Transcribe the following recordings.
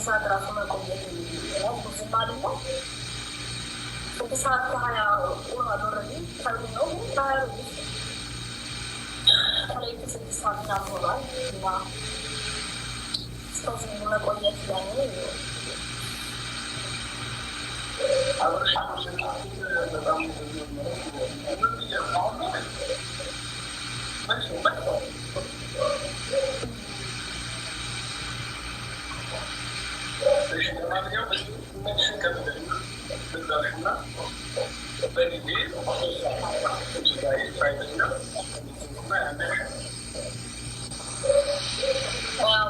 ሰዓት ራሱ መቆየት ነው ብዙም አይደለም። 6 ሰዓት ከ20 ሆኗል ኦልሬዲ ታይም ነው ከሌሊቱ 6 ሰዓት ምናምን ሆኗል እና እስከዚህ መቆየት ለኔ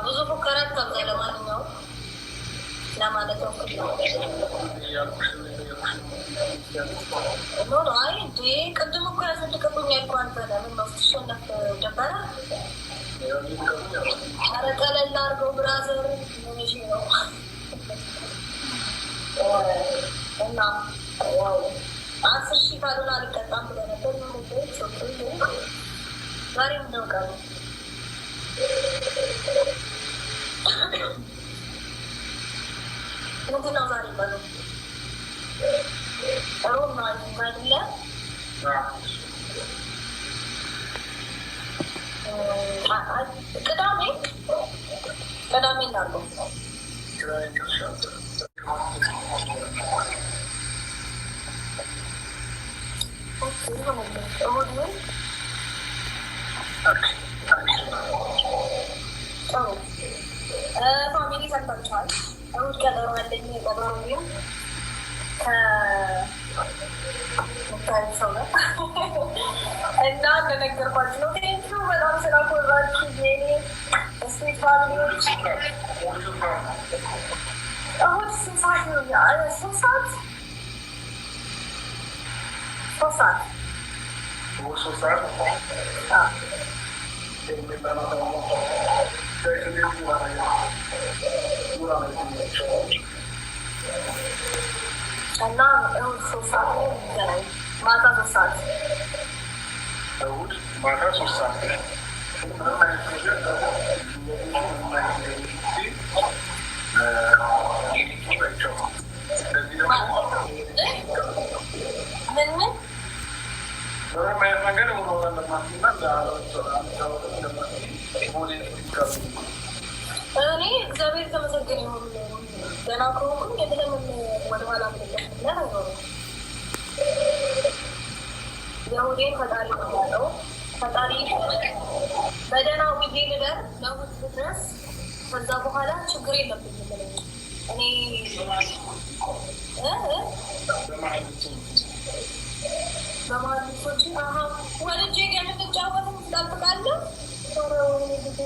ብዙ ፉከራ ተብዛ ለማንኛውም ለማለት ነው አይ እንዴ ቅድም እኮ ያስደቀቁኝ ያልኩ አንተ ለምን ማስተሸነፍ ጀበረ ኧረ ቀለል አድርገው ብራዘር ምንሽ ነው እና ያው 10,000 ካልሆነ አልቀጣም ብለህ ነበር ዛሬ ምንድን ነው ቀኑ ምንድን ነው ዛሬ ቀኑ ሮብ ነው አይደለ ቅዳሜ እናድርገው ፋሚሊ ሰምታችኋል። እሑድ ቀጠሮ አለኝ። ቀጠሮ ከሙታሪ ሰው ነው እና እንደነገርኳችሁ ነው። ቴንኪው በጣም ስላኮራችሁ የኔ ስቴት ፋሚሊዎች። እሑድ 3 ሰዓት ነው 3 ሰዓት 3 ሰዓት እና እሑድ 3 ሰዓት ነው የሚገናኝ ማታ 3 ሰዓት እሑድ ማታ 3 ሰዓት እኔ እግዚአብሔር ተመሰገን ይሁን ገና ከሆንኩኝ የለምን ወደኋላ ምልለ አይኖርም። የእሑዴን ፈጣሪ ነው ያለው። ፈጣሪ በደህናው ጊዜ ልደር ለእሑድ ድረስ ከዛ በኋላ ችግር የለብኝም። እኔ በማለቶች ወልጄ የምትጫወት ትጠብቃለህ። ጊዜ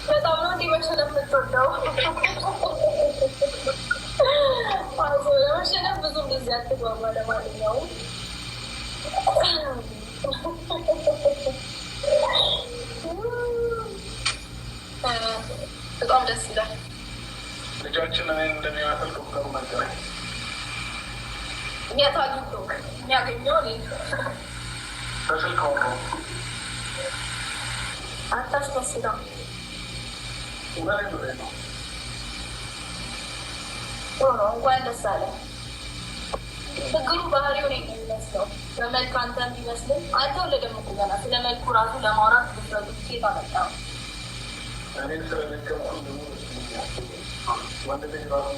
በጣም ነው እንዲህ መሸነፍ የምትወደው። ለመሸነፍ ብዙ ጊዜ አትጓጓ። ለማንኛውም በጣም ደስ ይላል። ልጃችን እኔን እንደሚያፈል ዶክተሩ ነገረኝ። የሚያታግቶ የሚያገኘው በስልክ አወራሁ። አታስመስለው። እንኳን ደስ አለ። ችግሩ ባህሪው ነው የሚመስለው። በመልክ አንተ እንዲመስልም አልተወለደም እኮ ገና። ስለ መልኩ ራሱ ለማውራት ብትረዱ ኬት አመጣው። እኔ ስለነገርኩ ወንድ ልጅ ራሱ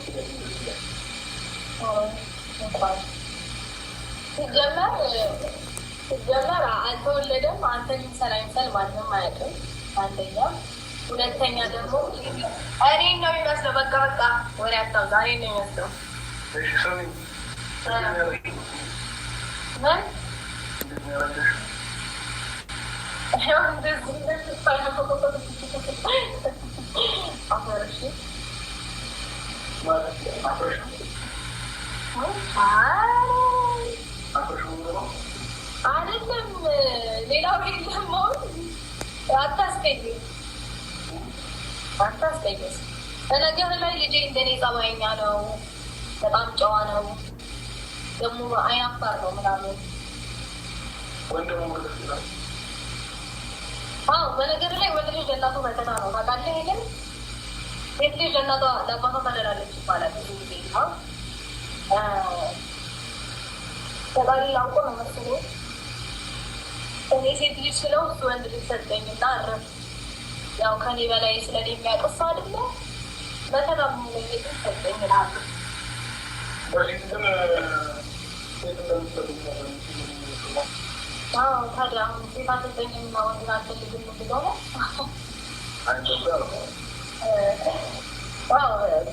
ሲጀመር አልተወለደም። አንተ ሚሰል አይምሰል ማንም አያውቅም። አንደኛ፣ ሁለተኛ ደግሞ እኔን ነው የሚመስለው። በቃ ወሬ አታውዛ። እኔን ነው የሚመስለው። ምን አይደለም ሌላው የለም። አታስቀይስ። በነገር ላይ ልጄ እንደኔ ጸባይኛ ነው፣ በጣም ጨዋ ነው። ደግሞ በአይን አፋር ነው ምናምን። አዎ በነገር ላይ ወንድ ልጅ ለእናቱ መከታ ነው ታውቃለህ። ይሄንን ሴት ልጅ ለእናቷ ለአባቷ ታደላለች ይባላል ብዙ ጊዜ ነው። ፈጣሪ ላውቆ ነው መሰለኝ እኔ ሴት ልጅ ስለው እሱ ወንድ ልጅ ሰጠኝ እና አረፍ ያው ከኔ በላይ ስለኔ የሚያውቅሳ አይደለ በተራሙ ለይት ሰጠኝ ይላሉ። አዎ ታዲያ አሁን ሴት አሰጠኝ እና ወንድ አልፈልግም ብለው ነው።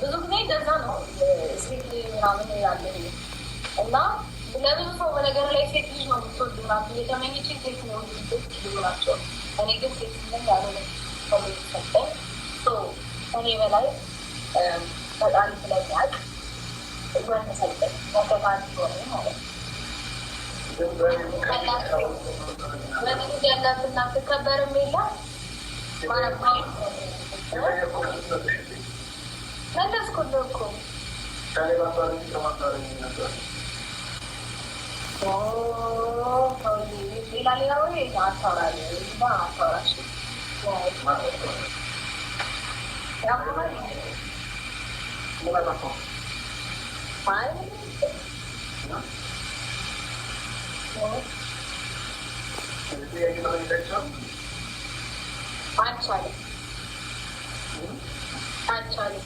ብዙ ጊዜ እንደዛ ነው ሴት ምናምን ያለ እና ለብዙ ሰው በነገር ላይ ሴት ልጅ ነው የምትወዱ ናት እየተመኘች ሴት ነው ልጆች ብዙ ናቸው። እኔ ግን ሴት ምን ያለ ሰጠኝ እኔ በላይ በጣም ስለሚያውቅ ወንድ ሰጠኝ ወንደባን ሆነ ማለት ነው። ያላትና ትከበርም የለ ማለት መለስኩል እኮ ሌላ ሌላ ወሬ አታውራል አታውራሽ አይቻልም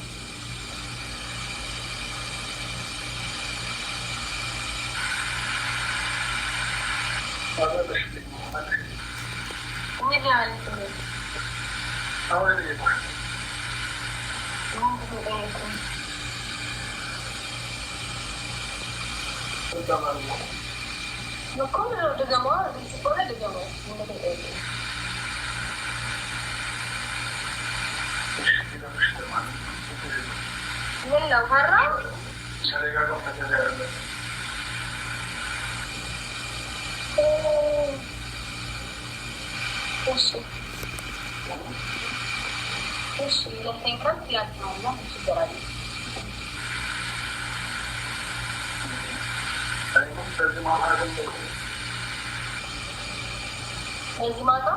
በዚህ ማታ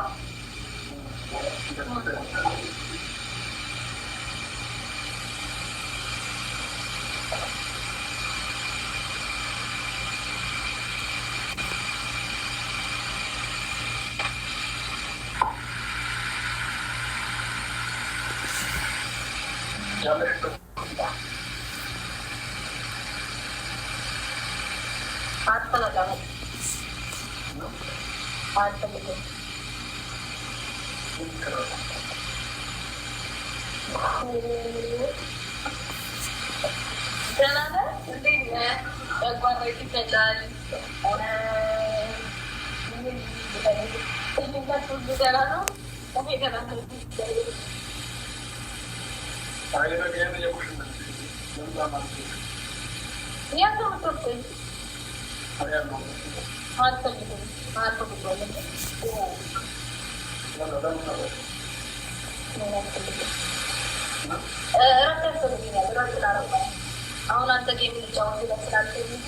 አሁን አንተ ጌም ልጫወት ይመስላል እንጂ